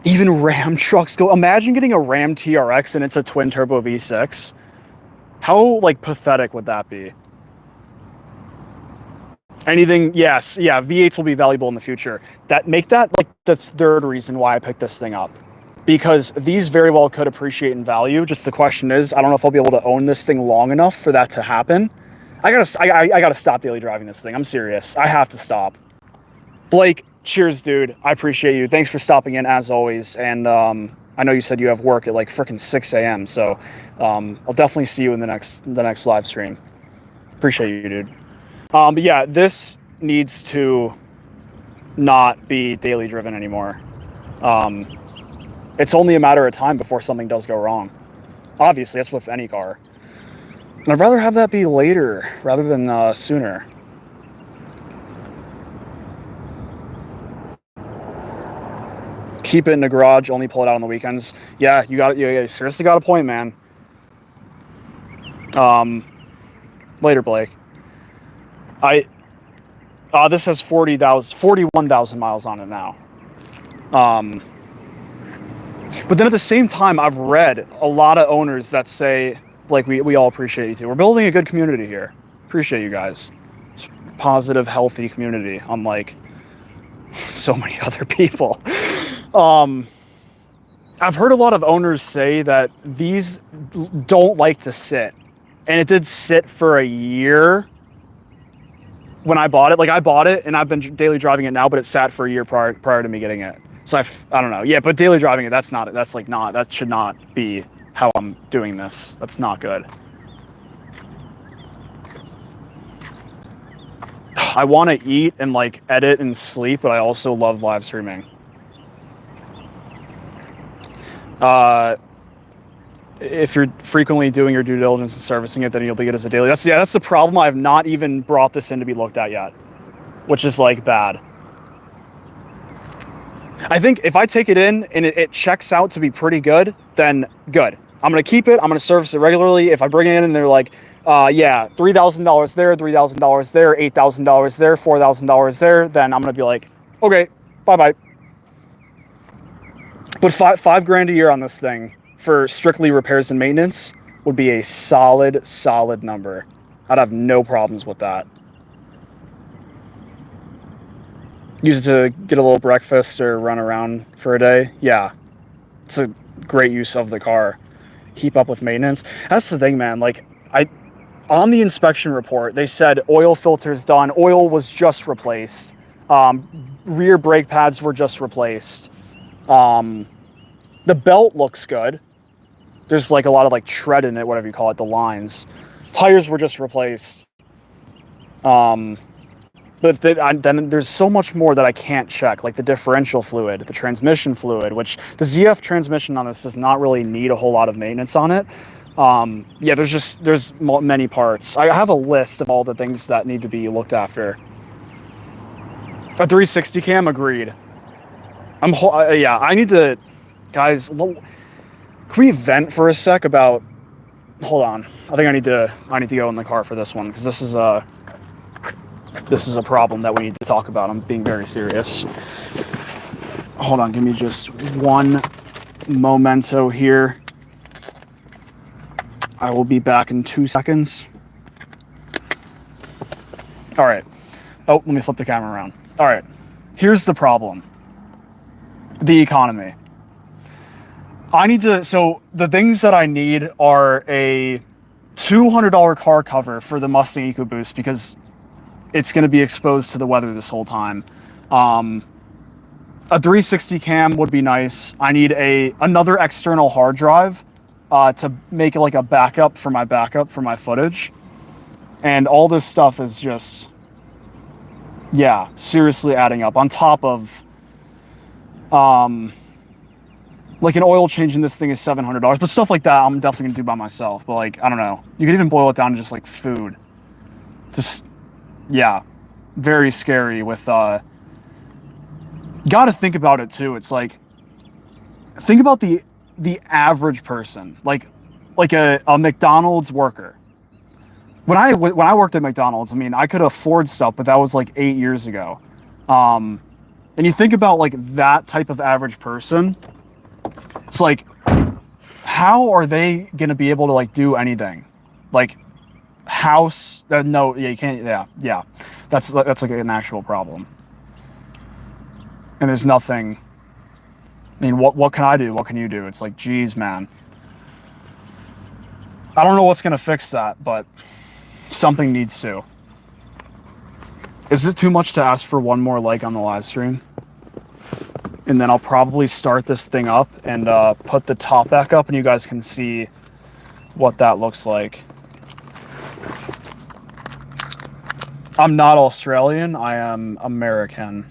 Even Ram trucks go. Imagine getting a Ram TRX and it's a twin turbo V6. How like pathetic would that be? Anything, yes, yeah, V8s will be valuable in the future. Make that like that's the third reason why I picked this thing up. Because these very well could appreciate in value. Just the question is, I don't know if I'll be able to own this thing long enough for that to happen. I gotta stop daily driving this thing. I'm serious. I have to stop. Blake, cheers, dude. I appreciate you. Thanks for stopping in as always. And I know you said you have work at like freaking 6 a.m. So I'll definitely see you in the next live stream. Appreciate you, dude. But yeah, this needs to not be daily driven anymore. It's only a matter of time before something does go wrong. Obviously, that's with any car. And I'd rather have that be later rather than sooner. Keep it in the garage, only pull it out on the weekends. Yeah, you seriously got a point, man. Later, Blake. This has 41,000 miles on it now. But then at the same time, I've read a lot of owners that say, like, we all appreciate you too. We're building a good community here. Appreciate you guys. It's a positive, healthy community, unlike so many other people. I've heard a lot of owners say that these don't like to sit. And it did sit for a year when I bought it. Like, I bought it and I've been daily driving it now, but it sat for a year prior to me getting it. So I don't know. Yeah, but daily driving it, that should not be how I'm doing this. That's not good. I want to eat and like edit and sleep, but I also love live streaming. If you're frequently doing your due diligence and servicing it, then you'll be good as a daily. That's the problem. I have not even brought this in to be looked at yet, which is like bad. I think if I take it in and it checks out to be pretty good, then good. I'm going to keep it. I'm going to service it regularly. If I bring it in and they're like, yeah, $3,000 there, $3,000 there, $8,000 there, $4,000 there, then I'm going to be like, okay, bye-bye. But five grand a year on this thing for strictly repairs and maintenance would be a solid number. I'd have no problems with that. Use it to get a little breakfast or run around for a day. Yeah, it's a great use of the car. Keep up with maintenance. That's the thing, man. Like, on the inspection report, they said oil filter's done. Oil was just replaced. Rear brake pads were just replaced. The belt looks good. There's like a lot of like tread in it, whatever you call it, the lines. Tires were just replaced. But then there's so much more that I can't check, like the differential fluid, the transmission fluid, which the ZF transmission on this does not really need a whole lot of maintenance on it. Yeah, there's many parts. I have a list of all the things that need to be looked after. A 360 cam, agreed. Yeah, I need to, guys, can we vent for a sec about, hold on. I think I need to go in the car for this one, because this is a problem that we need to talk about. I'm being very serious. Hold on, give me just one momento here. I will be back in 2 seconds. All right. Oh, let me flip the camera around. All right. Here's the problem. The economy. So the things that I need are a $200 car cover for the Mustang EcoBoost because it's going to be exposed to the weather this whole time. A 360 cam would be nice. I need another external hard drive to make like a backup for my footage. And all this stuff is just, yeah, seriously adding up. On top of, like an oil change in this thing is $700, but stuff like that I'm definitely gonna do by myself. But like, I don't know. You could even boil it down to just like food. Just, yeah, very scary with, gotta think about it too. It's like, think about the average person, like a McDonald's worker. When I worked at McDonald's, I mean, I could afford stuff, but that was like 8 years ago. And you think about like that type of average person, it's like, how are they gonna be able to like do anything? Like house, no, yeah, you can't, yeah. That's like an actual problem. And there's nothing, I mean, what can I do? What can you do? It's like, geez, man. I don't know what's gonna fix that, but something needs to. Is it too much to ask for one more like on the live stream? And then I'll probably start this thing up and put the top back up and you guys can see what that looks like. I'm not Australian, I am American.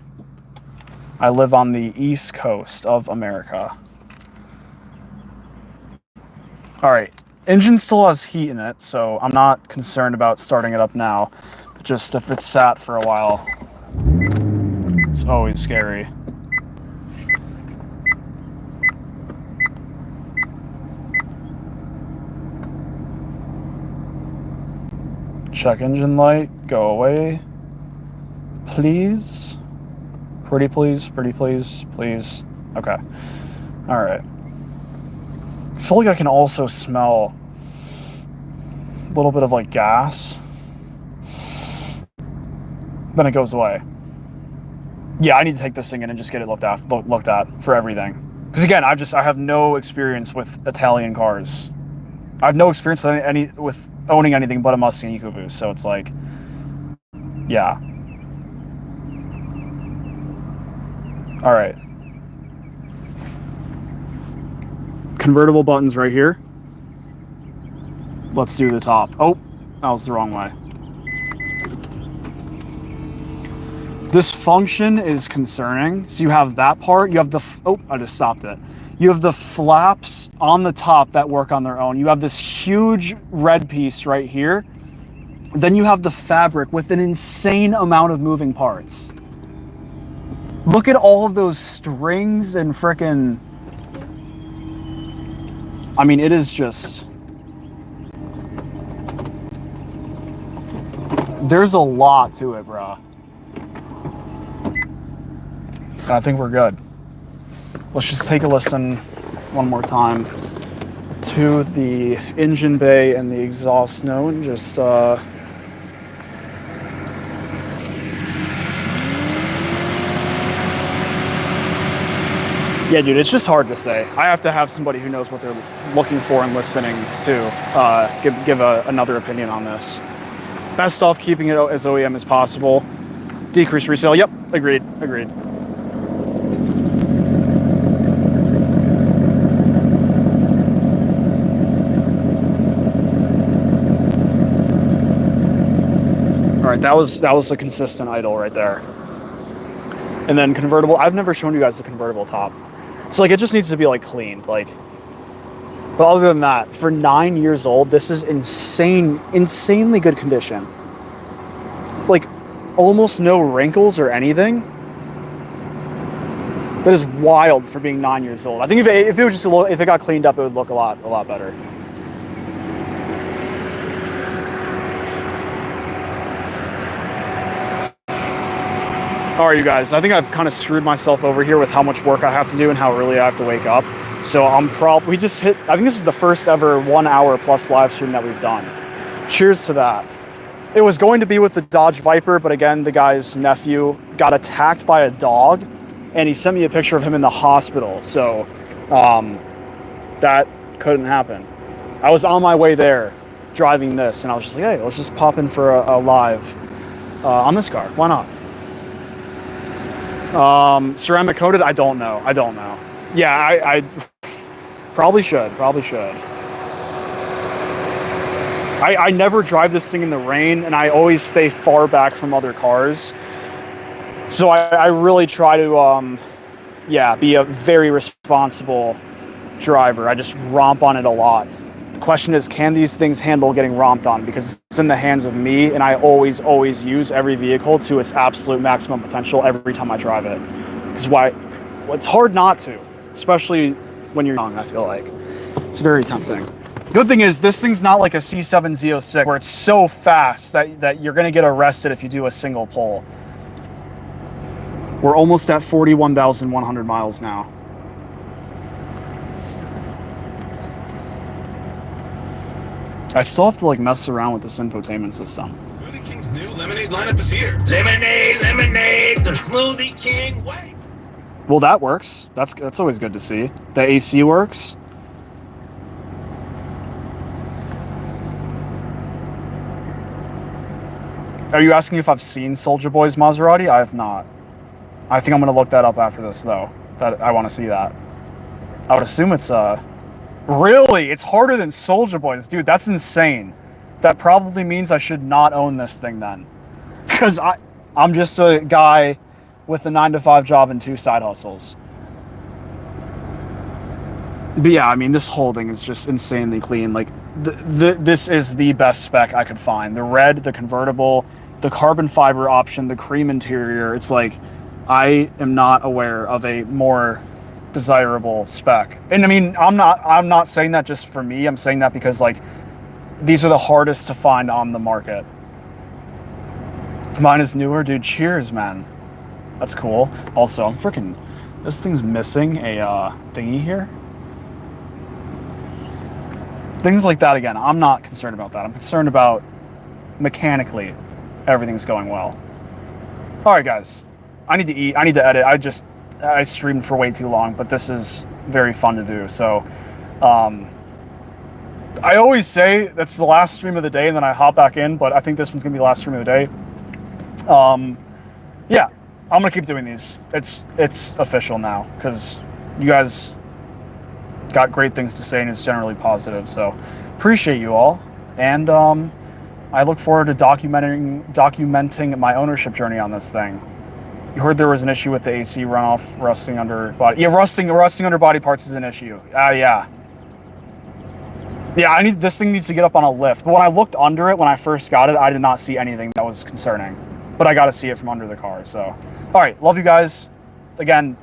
I live on the East Coast of America. All right, engine still has heat in it, so I'm not concerned about starting it up now. Just if it's sat for a while, it's always scary. Check engine light, go away, please. Pretty please, please. Okay, all right. I feel like I can also smell a little bit of like gas. Then it goes away. Yeah, I need to take this thing in and just get it looked at for everything. Because again, I have no experience with Italian cars. I have no experience with owning anything but a Mustang EcoBoost. So it's like, yeah. All right. Convertible buttons right here. Let's do the top. Oh, that was the wrong way. This function is concerning. So you have that part, you have the, oh, I just stopped it. You have the flaps on the top that work on their own. You have this huge red piece right here. Then you have the fabric with an insane amount of moving parts. Look at all of those strings and frickin', I mean, it is just, there's a lot to it, bro. I think we're good. Let's just take a listen one more time to the engine bay and the exhaust note and just yeah, dude, it's just hard to say. I have to have somebody who knows what they're looking for and listening to give another opinion on this. Best off keeping it as OEM as possible. Decrease resale. Yep, agreed. All right, that was a consistent idle right there. And then convertible. I've never shown you guys the convertible top. So like it just needs to be like cleaned, like. But other than that, for 9 years old, this is insanely good condition. Like almost no wrinkles or anything. That is wild for being 9 years old. I think if it was just if it got cleaned up, it would look a lot better. All right, you guys, I think I've kind of screwed myself over here with how much work I have to do and how early I have to wake up. So we just hit, I think this is the first ever 1 hour plus live stream that we've done. Cheers to that. It was going to be with the Dodge Viper, but again, the guy's nephew got attacked by a dog and he sent me a picture of him in the hospital. So that couldn't happen. I was on my way there driving this, and I was just like, hey, let's just pop in for a live on this car. Why not? Ceramic coated? I don't know. Yeah, I probably should. I never drive this thing in the rain, and I always stay far back from other cars. So I really try to, be a very responsible driver. I just romp on it a lot. The question is, can these things handle getting romped on? Because it's in the hands of me, and I always use every vehicle to its absolute maximum potential every time I drive it. Because it's hard not to, especially when you're young, I feel like. It's very tempting. Good thing is, this thing's not like a C7 Z06 where it's so fast that you're going to get arrested if you do a single pull. We're almost at 41,100 miles now. I still have to like mess around with this infotainment system. Smoothie King's new lemonade lineup is here. Lemonade, the Smoothie King way. Well, that works. That's always good to see. The AC works. Are you asking if I've seen Soulja Boy's Maserati? I have not. I think I'm gonna look that up after this, though. That I want to see that. I would assume it's really, it's harder than Soulja Boy's, dude. That's insane. That probably means I should not own this thing then, because I'm just a guy with a 9-to-5 job and 2 side hustles. But yeah, I mean, this whole thing is just insanely clean. Like, this is the best spec I could find. The red, the convertible, the carbon fiber option, the cream interior. It's like, I am not aware of a more desirable spec. And I mean, I'm not saying that just for me. I'm saying that because like, these are the hardest to find on the market. Mine is newer, dude. Cheers, man. That's cool. Also, this thing's missing a thingy here. Things like that, again, I'm not concerned about that. I'm concerned about mechanically everything's going well. All right, guys. I need to eat. I need to edit. I streamed for way too long, but this is very fun to do. So, I always say that's the last stream of the day, and then I hop back in, but I think this one's going to be the last stream of the day. Yeah, I'm going to keep doing these. It's official now, because you guys got great things to say, and it's generally positive. So, appreciate you all, and I look forward to documenting my ownership journey on this thing. You heard there was an issue with the AC runoff rusting under body. Yeah, rusting under body parts is an issue. Yeah. Yeah, this thing needs to get up on a lift. But when I looked under it when I first got it, I did not see anything that was concerning. But I got to see it from under the car. So, all right, love you guys. Again,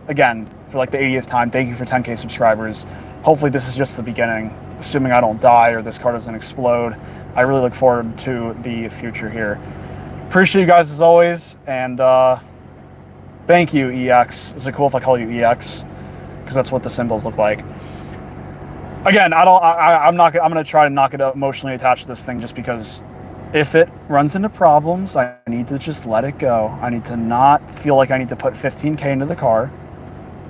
for like the 80th time, thank you for 10K subscribers. Hopefully this is just the beginning. Assuming I don't die or this car doesn't explode, I really look forward to the future here. Appreciate you guys as always, and thank you, EX. Is it cool if I call you EX? Because that's what the symbols look like. Again, I'm gonna try to not get emotionally attached to this thing, just because if it runs into problems, I need to just let it go. I need to not feel like I need to put 15K into the car.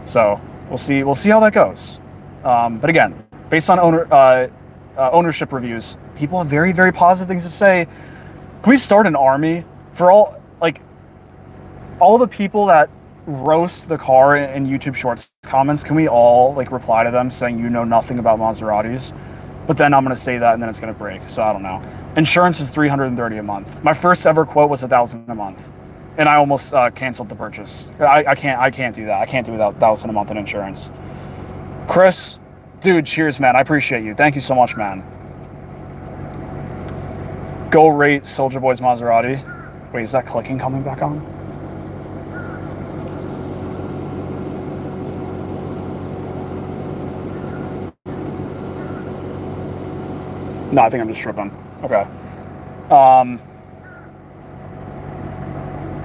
So we'll see how that goes. But again, based on ownership reviews, people have very, very positive things to say. Can we start an army for all the people that roast the car in YouTube Shorts comments? Can we all like reply to them saying you know nothing about Maseratis? But then I'm gonna say that and then it's gonna break. So I don't know. Insurance is $330 a month. My first ever quote was $1,000 a month, and I almost canceled the purchase. I can't do that. I can't do without $1,000 a month in insurance. Chris, dude, cheers, man. I appreciate you. Thank you so much, man. Go rate Soulja Boy's Maserati. Wait, is that clicking coming back on? No, I think I'm just tripping. Okay.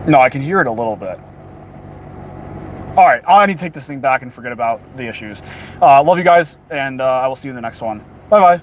No, I can hear it a little bit. All right, I need to take this thing back and forget about the issues. Love you guys, and I will see you in the next one. Bye-bye.